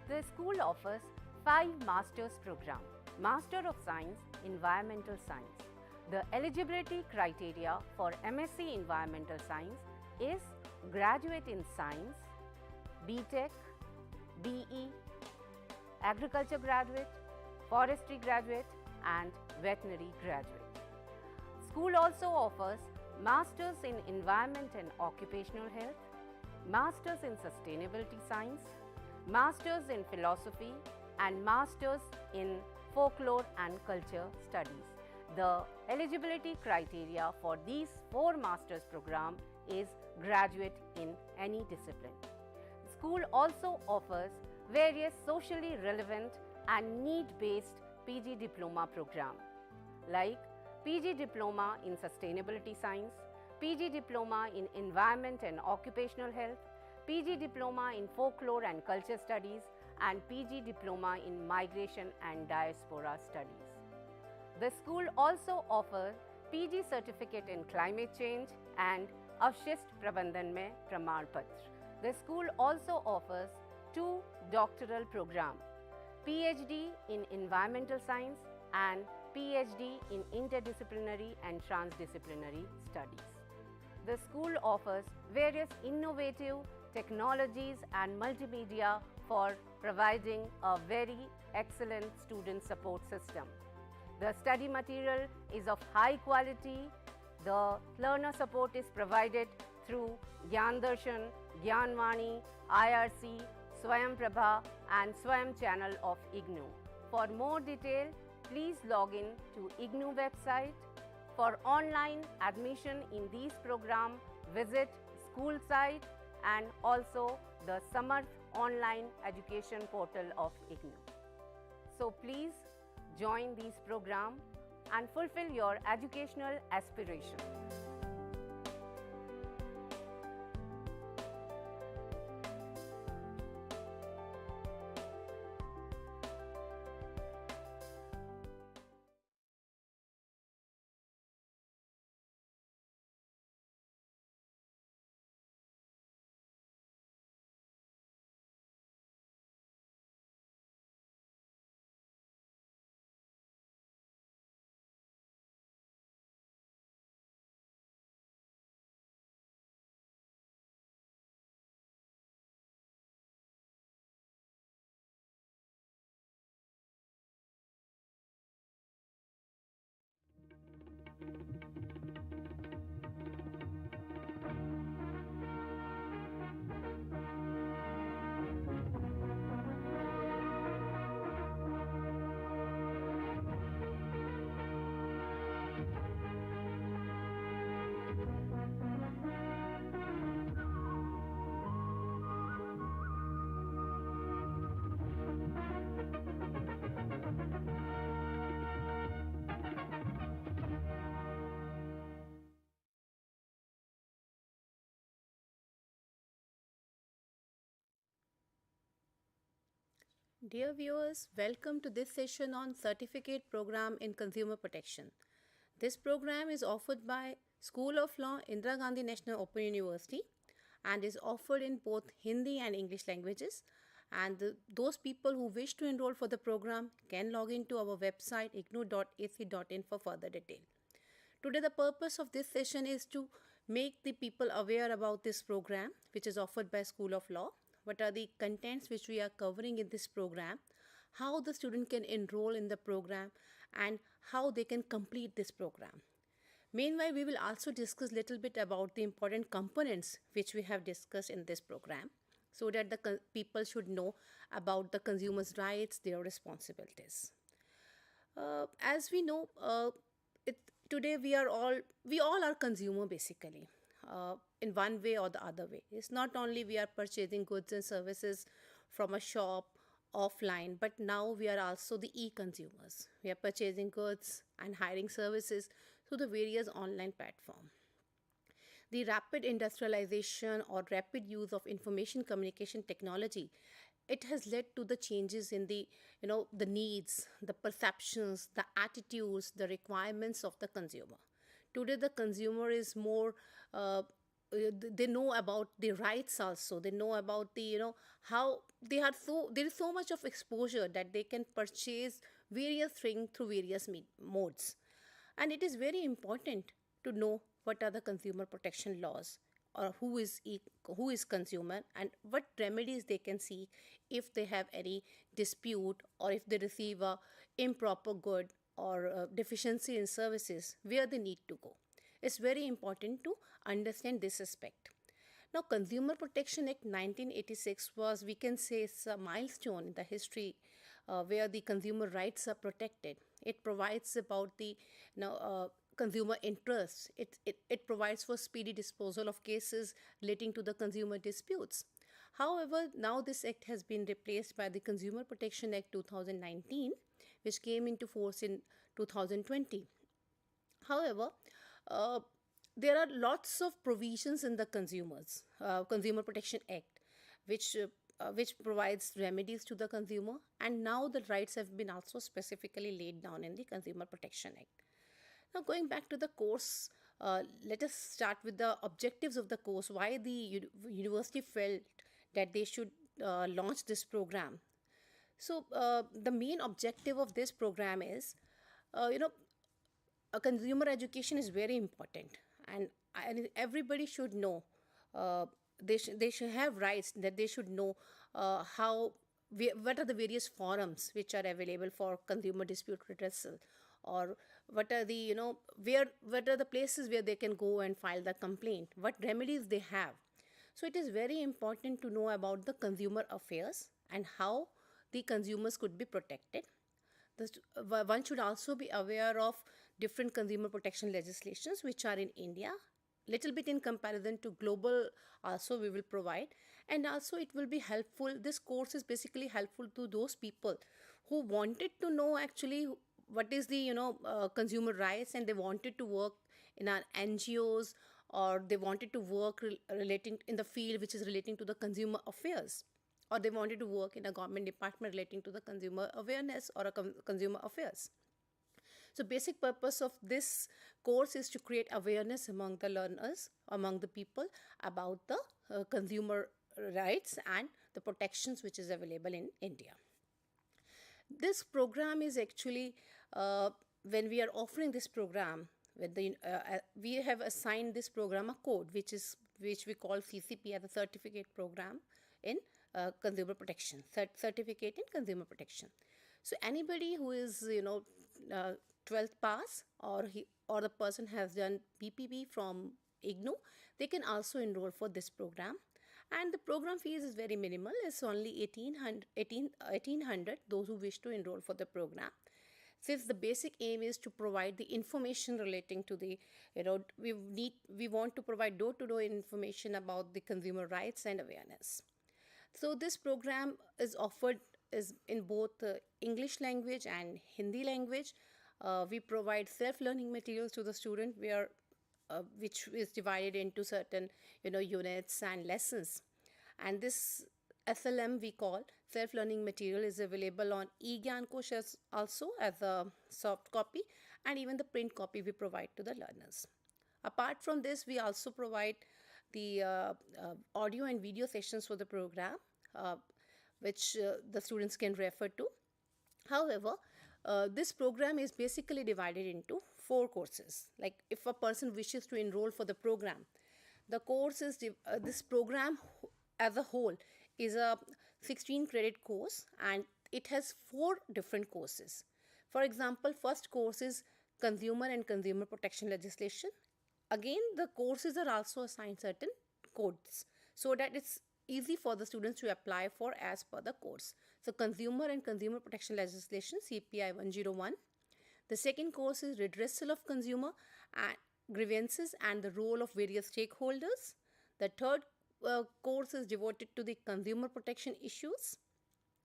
The school offers 5 Master's Programs. Master of Science, Environmental Science. The eligibility criteria for MSc Environmental Science is Graduate in Science, B.Tech, BE, Agriculture Graduate, Forestry Graduate and Veterinary Graduate. school also offers Masters in Environment and Occupational Health, Masters in Sustainability Science, Masters in Philosophy, and Masters in Folklore and Culture Studies. The eligibility criteria for these 4 master's programs is graduate in any discipline. The school also offers various socially relevant and need-based PG diploma programs like PG Diploma in Sustainability Science, PG Diploma in Environment and Occupational Health, PG Diploma in Folklore and Culture Studies, and PG Diploma in Migration and Diaspora Studies. The school also offers PG Certificate in Climate Change and Avshist Prabandhan mein Praman Patra. The school also offers 2 doctoral programs, PhD in Environmental Science and PhD in Interdisciplinary and Transdisciplinary Studies. The school offers various innovative technologies and multimedia for providing a very excellent student support system. The study material is of high quality. The learner support is provided through Gyan Darshan, Gyanvani, IRC, Swayam Prabha and Swayam channel of IGNOU. For more detail, please log in to IGNOU website. For online admission in these programs, visit school site and also the Samarth online education portal of IGNOU. So please join these programs and fulfill your educational aspiration. Dear viewers, welcome to this session on Certificate Program in Consumer Protection. This program is offered by School of Law, Indira Gandhi National Open University, and is offered in both Hindi and English languages. And those people who wish to enroll for the program can log into our website ignou.ac.in for further detail. Today, the purpose of this session is to make the people aware about this program, which is offered by School of Law. What are the contents which we are covering in this program, how the student can enroll in the program, and how they can complete this program. Meanwhile, we will also discuss a little bit about the important components which we have discussed in this program, so that the people should know about the consumers' rights, their responsibilities. As we know, today we all are consumer basically. In one way or the other way. It's not only we are purchasing goods and services from a shop offline, but now we are also the e-consumers. We are purchasing goods and hiring services through the various online platforms. The rapid industrialization or rapid use of information communication technology, it has led to the changes in the needs, the perceptions, the attitudes, the requirements of the consumer. Today the consumer is more they know about the rights also. They know about the how there is so much of exposure that they can purchase various things through various modes. And it is very important to know what are the consumer protection laws, or who is consumer, and what remedies they can seek if they have any dispute or if they receive a improper good or deficiency in services, where they need to go. It's very important to understand this aspect. Now, Consumer Protection Act 1986 was, we can say, it's a milestone in the history where the consumer rights are protected. It provides about the consumer interests. It provides for speedy disposal of cases relating to the consumer disputes. However, now this act has been replaced by the Consumer Protection Act 2019, which came into force in 2020. However, there are lots of provisions in the Consumer Protection Act, which provides remedies to the consumer, and now the rights have been also specifically laid down in the Consumer Protection Act. Now, going back to the course, let us start with the objectives of the course. Why the university felt that they should launch this program. So, the main objective of this program is, a consumer education is very important, and everybody should know. They should have rights, that they should know what are the various forums which are available for consumer dispute redressal, or what are the what are the places where they can go and file the complaint, what remedies they have. So it is very important to know about the consumer affairs and how the consumers could be protected. One should also be aware of different consumer protection legislations which are in India, little bit in comparison to global also we will provide, and also it will be helpful. This course is basically helpful to those people who wanted to know actually what is the consumer rights, and they wanted to work in our NGOs, or they wanted to work relating in the field which is relating to the consumer affairs, or they wanted to work in a government department relating to the consumer awareness or consumer affairs. So basic purpose of this course is to create awareness among the learners, among the people, about the consumer rights and the protections which is available in India. This program is actually, when we are offering this program, we have assigned this program a code which we call CCP as a certificate program in consumer protection, certificate in consumer protection. So anybody who is 12th pass, or the person has done PPB from IGNOU, they can also enroll for this program. And the program fees is very minimal. It's only 1800 those who wish to enroll for the program. Since the basic aim is to provide the information relating to the, we want to provide door-to-door information about the consumer rights and awareness. So this program is offered in both English language and Hindi language. We provide self-learning materials to the student which is divided into certain units and lessons. And this SLM we call self-learning material is available on EGNOU also as a soft copy, and even the print copy we provide to the learners. Apart from this, we also provide the audio and video sessions for the program, which the students can refer to. However, this program is basically divided into 4 courses. Like if a person wishes to enroll for the program, the course is this program as a whole is a 16 credit course, and it has 4 different courses. For example, first course is consumer and consumer protection legislation. Again, the courses are also assigned certain codes so that it's easy for the students to apply for as per the course. So consumer and consumer protection legislation, CPI 101. The second course is redressal of consumer grievances and the role of various stakeholders. The third course is devoted to the consumer protection issues.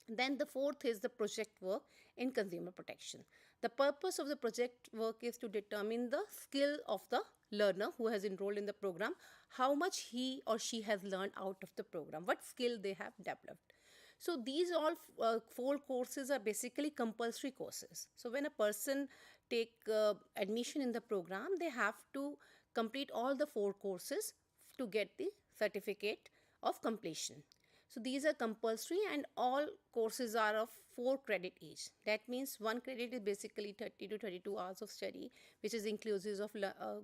Then the fourth is the project work in consumer protection. The purpose of the project work is to determine the skill of the learner who has enrolled in the program, how much he or she has learned out of the program, what skill they have developed. So these all 4 courses are basically compulsory courses. So when a person take admission in the program, they have to complete all the 4 courses to get the certificate of completion. So these are compulsory, and all courses are of 4 credit each. That means 1 credit is basically 30 to 32 hours of study, which is inclusive of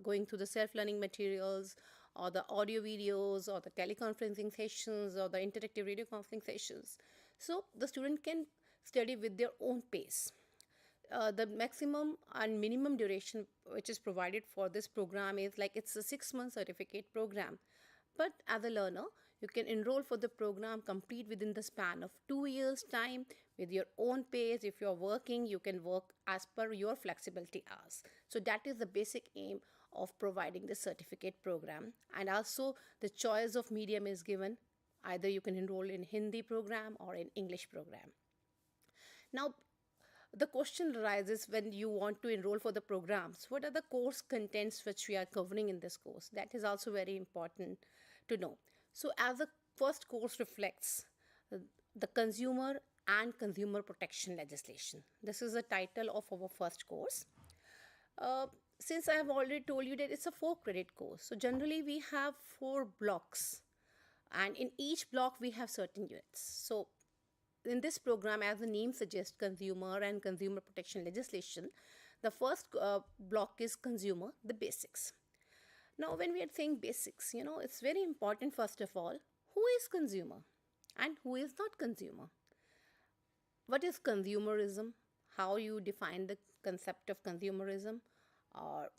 going through the self-learning materials, or the audio videos, or the teleconferencing sessions, or the interactive radio conferencing sessions. So the student can study with their own pace. the maximum and minimum duration which is provided for this program is like it's a 6-month certificate program. But as a learner, you can enroll for the program, complete within the span of 2 years' time with your own pace. If you're working, you can work as per your flexibility hours. So that is the basic aim of providing the certificate program. And also the choice of medium is given. Either you can enroll in Hindi program or in English program. Now, the question arises when you want to enroll for the programs. What are the course contents which we are covering in this course? That is also very important to know. So as the first course reflects the consumer and consumer protection legislation. This is the title of our first course. Since I have already told you that it's a 4-credit course, so generally we have 4 blocks, and in each block we have certain units. So in this program, as the name suggests, consumer and consumer protection legislation, the first block is consumer, the basics. Now, when we are saying basics, it's very important, first of all, who is consumer and who is not consumer? What is consumerism? How you define the concept of consumerism? Or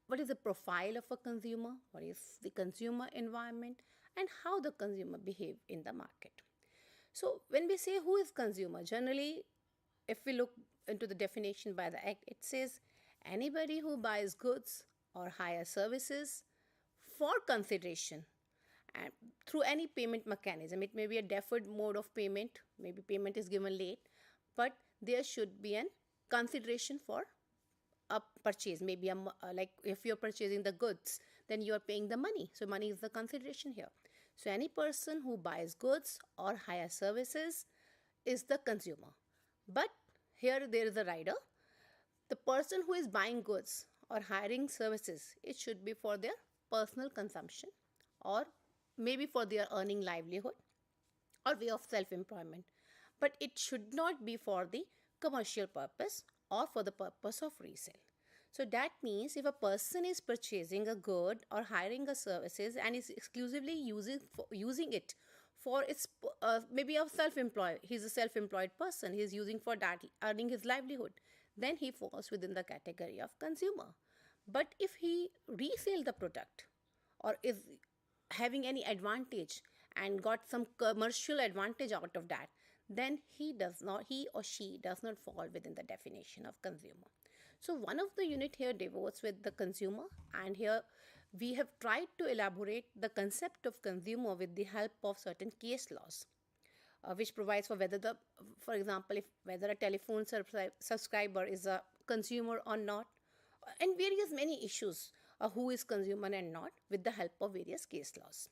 what is the profile of a consumer? What is the consumer environment? And how the consumer behave in the market? So when we say who is consumer, generally, if we look into the definition by the Act, it says anybody who buys goods or hire services for consideration and through any payment mechanism. It may be a deferred mode of payment, maybe payment is given late, but there should be an consideration for a purchase. Maybe like if you're purchasing the goods, then you are paying the money. So money is the consideration here. So any person who buys goods or hire services is the consumer. But here there is a rider. The person who is buying goods or hiring services, it should be for their personal consumption or maybe for their earning livelihood or way of self-employment. But it should not be for the commercial purpose or for the purpose of resale. So that means if a person is purchasing a good or hiring a services and is exclusively using it for its maybe a self-employed, he's a self-employed person, he's using for that, earning his livelihood, then he falls within the category of consumer. But if he resell the product or is having any advantage and got some commercial advantage out of that, then he or she does not fall within the definition of consumer. So one of the unit here devotes with the consumer, and here we have tried to elaborate the concept of consumer with the help of certain case laws, which provides for whether for example, if whether a telephone subscriber is a consumer or not, and various many issues of who is consumer and not with the help of various case laws.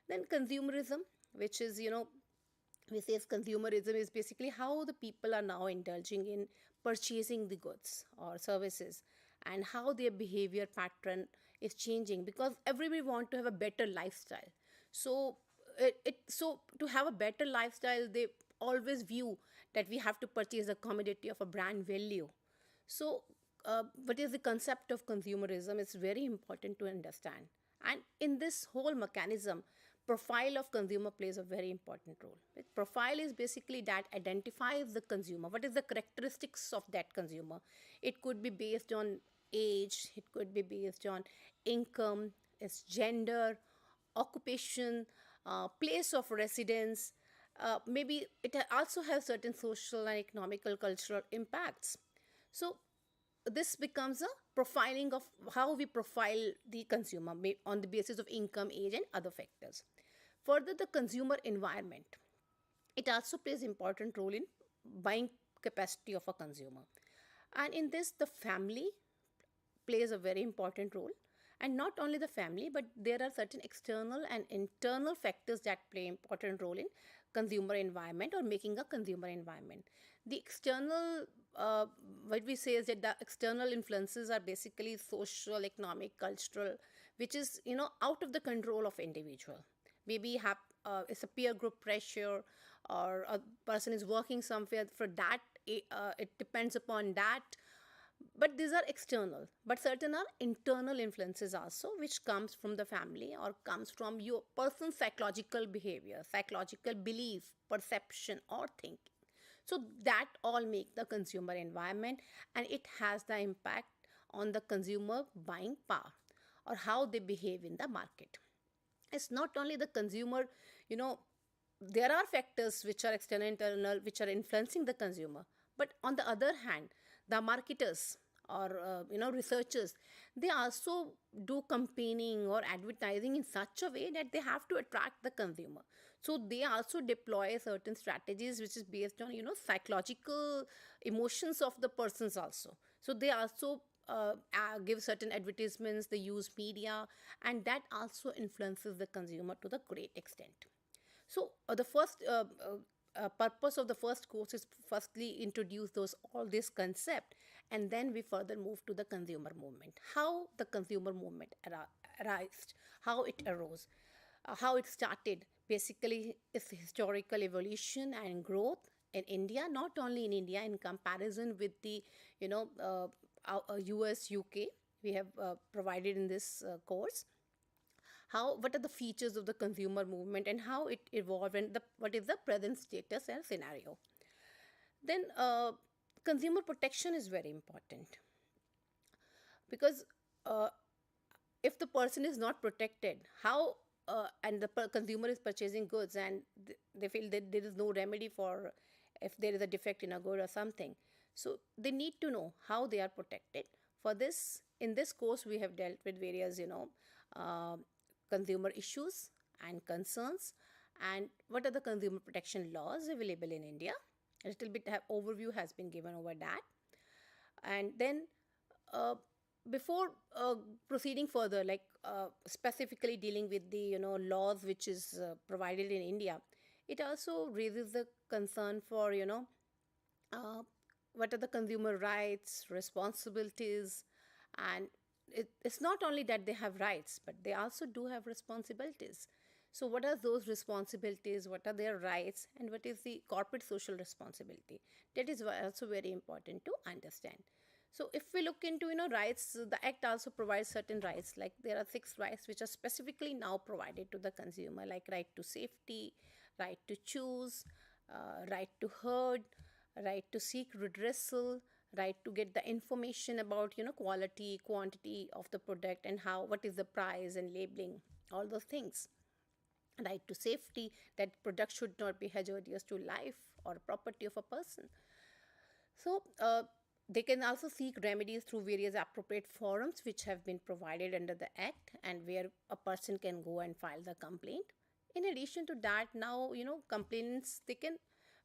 Then consumerism, which is, we say consumerism is basically how the people are now indulging in purchasing the goods or services and how their behavior pattern is changing because everybody want to have a better lifestyle. So to have a better lifestyle, they always view that we have to purchase a commodity of a brand value. So what is the concept of consumerism? It's very important to understand. And in this whole mechanism, profile of consumer plays a very important role. Profile is basically that identifies the consumer. What is the characteristics of that consumer? It could be based on age, it could be based on income, its gender, occupation, place of residence. Maybe it also has certain social and economical, cultural impacts. So this becomes a profiling of how we profile the consumer on the basis of income, age, and other factors. Further, the consumer environment. It also plays important role in buying capacity of a consumer. And in this, the family plays a very important role. And not only the family, but there are certain external and internal factors that play important role in consumer environment or making a consumer environment. The external, what we say is that the external influences are basically social, economic, cultural, which is, out of the control of individual. Maybe it's a peer group pressure or a person is working somewhere for that, it depends upon that. But these are external, but certain are internal influences also, which comes from the family or comes from your person's psychological behavior, psychological belief, perception or thinking. So that all make the consumer environment, and it has the impact on the consumer buying power or how they behave in the market. It's not only the consumer, you know, there are factors which are external, internal, which are influencing the consumer. But on the other hand, the marketers or researchers, they also do campaigning or advertising in such a way that they have to attract the consumer. So they also deploy certain strategies which is based on psychological emotions of the persons also. So they also give certain advertisements, they use media, and that also influences the consumer to the great extent. So the first purpose of the first course is firstly introduce all this concept, and then we further move to the consumer movement. How the consumer movement arose, how it arose, how it started. Basically, its historical evolution and growth in India, not only in India, in comparison with the US, UK, we have provided in this course. What are the features of the consumer movement and how it evolved, and what is the present status and scenario. Then consumer protection is very important, because if the person is not protected, how and the consumer is purchasing goods and they feel that there is no remedy for if there is a defect in a good or something, so they need to know how they are protected. For this, in this course, we have dealt with various consumer issues and concerns, and what are the consumer protection laws available in India. A little bit overview has been given over that. And then before proceeding further, like specifically dealing with the laws which is provided in India, it also raises the concern for what are the consumer rights, responsibilities, and it's not only that they have rights, but they also do have responsibilities. So what are those responsibilities, what are their rights, and what is the corporate social responsibility? That is also very important to understand. So if we look into rights, the act also provides certain rights, like there are 6 rights which are specifically now provided to the consumer, like right to safety, right to choose, right to herd, right to seek redressal, right to get the information about quality, quantity of the product, and what is the price and labeling, all those things. Right to safety, that product should not be hazardous to life or property of a person. So they can also seek remedies through various appropriate forums which have been provided under the act, and where a person can go and file the complaint. In addition to that, now complainants, they can,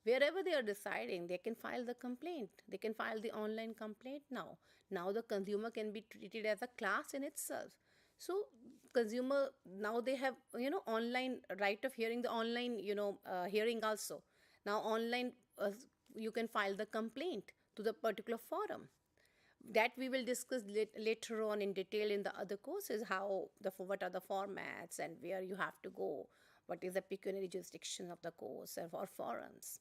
wherever they are deciding, they can file the complaint. They can file the online complaint now. Now the consumer can be treated as a class in itself. So consumer, now they have online right of hearing, the online hearing also. Now online you can file the complaint to the particular forum. That we will discuss later on in detail in the other courses, what are the formats and where you have to go, what is the pecuniary jurisdiction of the course or forums.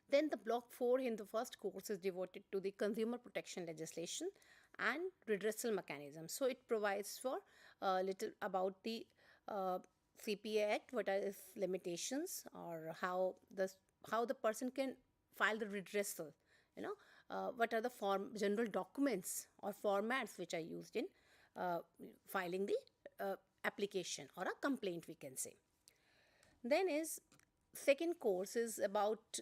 Then the block 4 in the first course is devoted to the consumer protection legislation and redressal mechanism. So it provides for a little about the CPA Act, what are its limitations, or how the person can file the redressal. What are the general documents or formats which are used in filing the application or a complaint, we can say. Then second course is about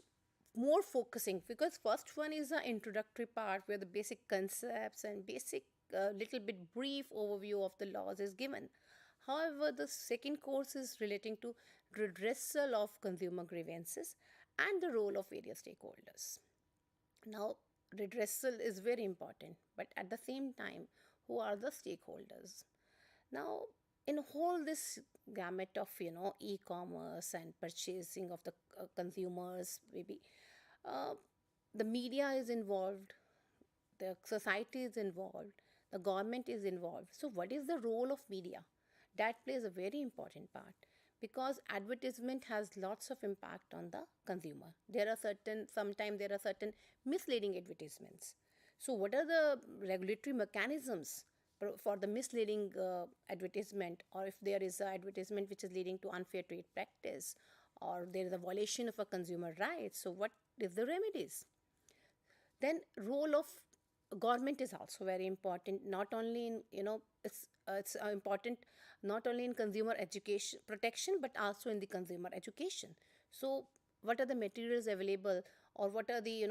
more focusing, because first one is the introductory part where the basic concepts and basic little bit brief overview of the laws is given. However, the second course is relating to redressal of consumer grievances and the role of various stakeholders. Now, redressal is very important, but at the same time, who are the stakeholders? Now, in whole this gamut of e-commerce and purchasing of the consumers, maybe the media is involved, the society is involved, the government is involved. So what is the role of media? That plays a very important part, because advertisement has lots of impact on the consumer. Sometimes there are certain misleading advertisements. So what are the regulatory mechanisms for the misleading advertisement, or if there is an advertisement which is leading to unfair trade practice or there is a violation of a consumer right. So what is the remedies? Then role of government is also very important, not only in, it's important not only in consumer education protection, but also in the consumer education. So what are the materials available, or what are the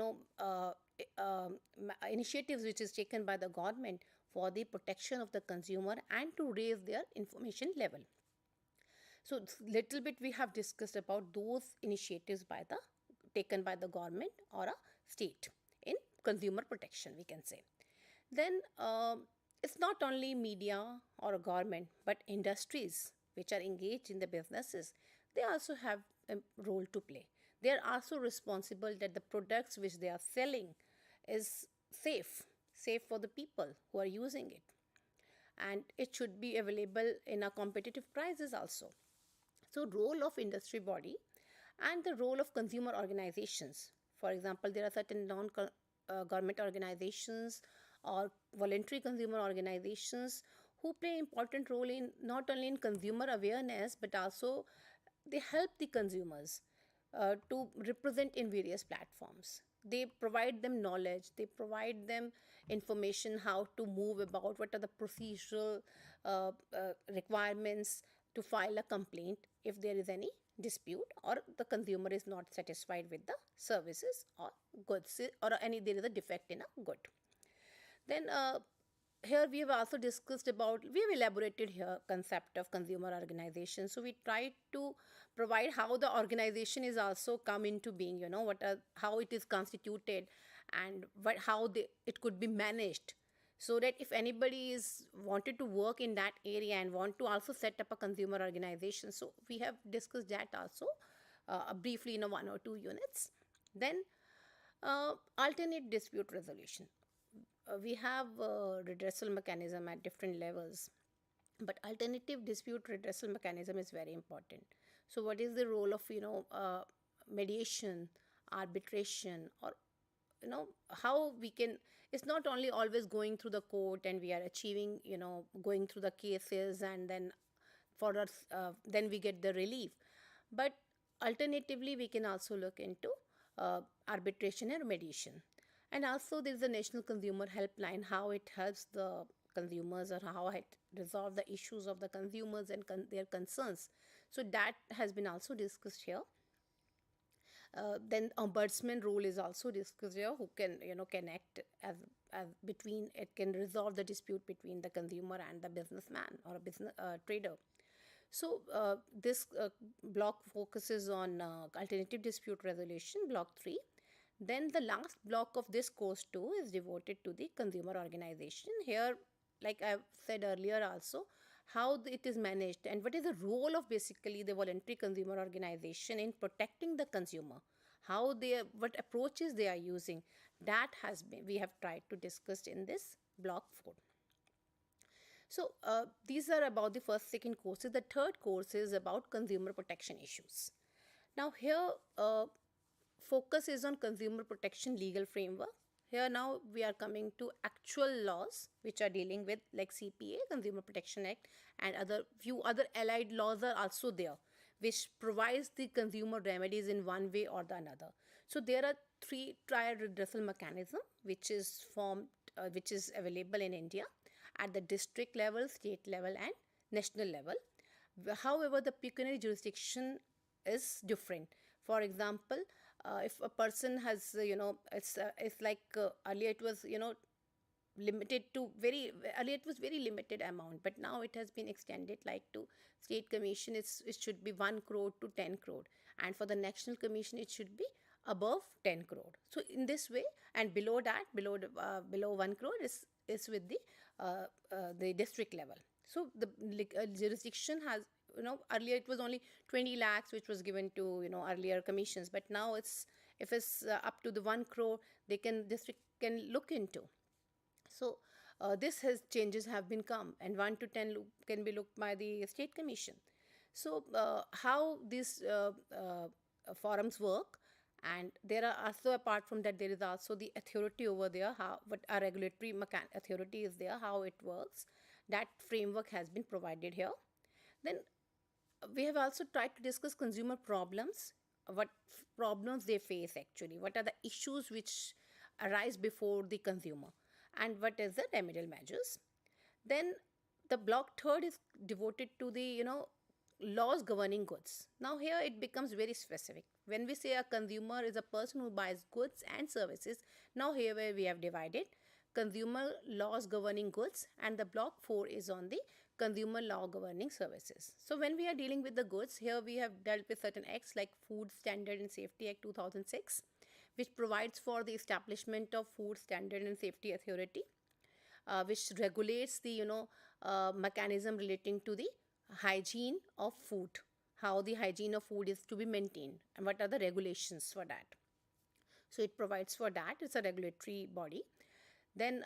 initiatives which is taken by the government for the protection of the consumer and to raise their information level. So little bit we have discussed about those initiatives taken by the government or a state in consumer protection, we can say. Then it's not only media or a government, but industries which are engaged in the businesses. They also have a role to play. They are also responsible that the products which they are selling is safe for the people who are using it, and it should be available in a competitive prices also. So role of industry body and the role of consumer organizations. For example, there are certain non-government organizations or voluntary consumer organizations who play important role in not only in consumer awareness, but also they help the consumers to represent in various platforms. They provide them knowledge, they provide them information how to move about, what are the procedural requirements to file a complaint if there is any dispute or the consumer is not satisfied with the services or goods, or any there is a defect in a good. Then here we have also discussed about, we have elaborated here concept of consumer organization. So we tried to provide how the organization is also come into being, how it is constituted, and how it could be managed, so that if anybody is wanted to work in that area and want to also set up a consumer organization. So we have discussed that also briefly in a 1 or 2 units. Then alternate dispute resolution. We have redressal mechanism at different levels, but alternative dispute redressal mechanism is very important. So what is the role of mediation, arbitration, or how we can, it's not only always going through the court and we are achieving, going through the cases and then for us then we get the relief, but alternatively we can also look into arbitration and mediation. And also there is a national consumer helpline, how it helps the consumers or how it resolve the issues of the consumers and their concerns. So that has been also discussed here. Then ombudsman role is also discussed here, who can connect as between, it can resolve the dispute between the consumer and the businessman or a business trader. So this block focuses on alternative dispute resolution, block 3. Then the last block of this course 2 is devoted to the consumer organization. Here, like I said earlier also, how it is managed and what is the role of basically the voluntary consumer organization in protecting the consumer, what approaches they are using, that has been, we have tried to discuss in this block 4. So these are about the first, second courses. The third course is about consumer protection issues. Now here focus is on consumer protection legal framework. Here now we are coming to actual laws which are dealing with, like CPA, Consumer Protection Act, and few other allied laws are also there, which provides the consumer remedies in one way or the another. So there are 3 trial redressal mechanism which is available in India at the district level, state level, and national level. However, the pecuniary jurisdiction is different. For example, if a person has, it's like earlier it was, limited to earlier it was very limited amount, but now it has been extended, like to state commission it should be 1 crore to 10 crore, and for the national commission it should be above 10 crore. So in this way, and below that, below 1 crore is with the district level. So the jurisdiction has, earlier it was only 20 lakhs which was given to earlier commissions, but now if it's up to the 1 crore, district can look into. So changes have been come, and 1 to 10 can be looked by the state commission. So how these forums work, and there are also, apart from that, there is also the authority over there, what a regulatory authority is there, how it works. That framework has been provided here. Then we have also tried to discuss consumer problems, what problems they face actually, what are the issues which arise before the consumer, and what is the remedial measures. Then the block third is devoted to the laws governing goods. Now here it becomes very specific. When we say a consumer is a person who buys goods and services, now here where we have divided consumer laws governing goods, and the block 4 is on the consumer law governing services. So when we are dealing with the goods, here we have dealt with certain acts like Food Standard and Safety Act 2006, which provides for the establishment of Food Standard and Safety Authority, which regulates the mechanism relating to the hygiene of food, how the hygiene of food is to be maintained, and what are the regulations for that. So it provides for that. It's a regulatory body. Then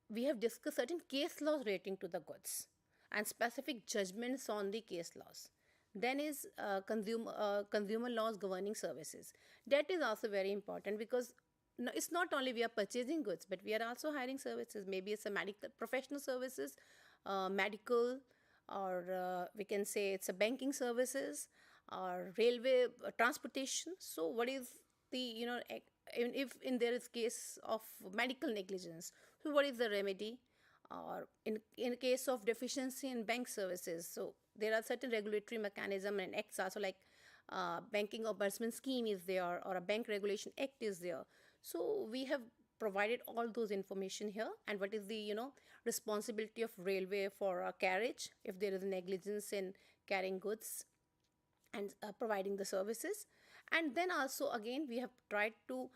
we have discussed certain case laws relating to the goods and specific judgments on the case laws. Then is consumer laws governing services. That is also very important, because it's not only we are purchasing goods, but we are also hiring services. Maybe it's a medical professional services, medical, or we can say it's a banking services, or railway transportation. So what is the if in there is case of medical negligence, so what is the remedy? Or in case of deficiency in bank services, so there are certain regulatory mechanism and acts also, like banking ombudsman scheme is there, or a bank regulation act is there. So we have provided all those information here, and what is the responsibility of railway for a carriage if there is negligence in carrying goods and providing the services. And then also again we have tried to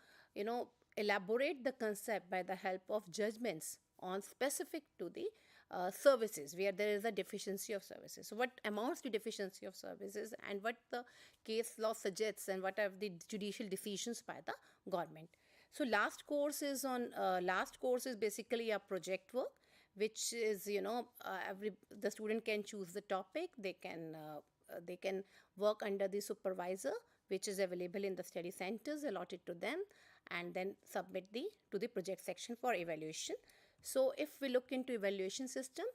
elaborate the concept by the help of judgments on specific to the services where there is a deficiency of services. So what amounts to deficiency of services, and what the case law suggests, and what are the judicial decisions by the government. So last course is basically a project work, which is the student can choose the topic. They can work under the supervisor, which is available in the study centers allotted to them, and then submit to the project section for evaluation. So if we look into evaluation system,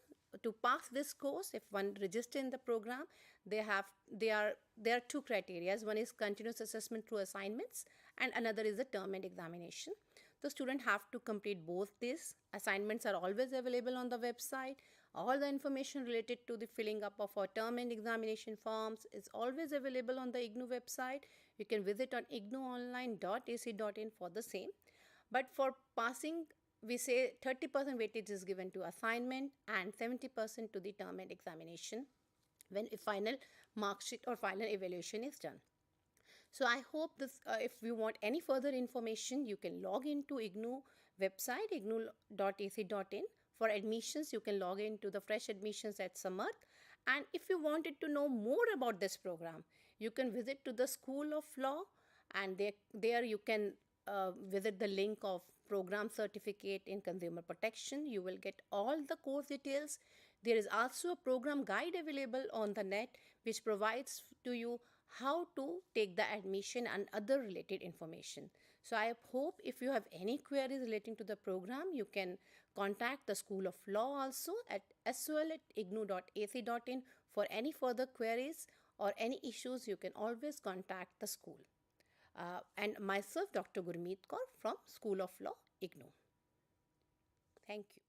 to pass this course, if one register in the program, there are two criteria. One is continuous assessment through assignments, and another is the term and examination. The student have to complete both these. Assignments are always available on the website. All the information related to the filling up of our term and examination forms is always available on the IGNOU website. You can visit on ignouonline.ac.in for the same. But for passing, we say 30% weightage is given to assignment and 70% to the term and examination when a final mark sheet or final evaluation is done. So I hope this, if you want any further information, you can log into IGNOU website, ignou.ac.in. For admissions, you can log into the fresh admissions at Samarth. And if you wanted to know more about this program, you can visit to the School of Law, and there you can visit the link of program certificate in consumer protection. You will get all the course details. There is also a program guide available on the net, which provides to you how to take the admission and other related information. So I hope if you have any queries relating to the program, you can contact the School of Law also at sol@ignou.ac.in. For any further queries or any issues, you can always contact the school. And myself, Dr. Gurmeet Kaur from School of Law, IGNOU. Thank you.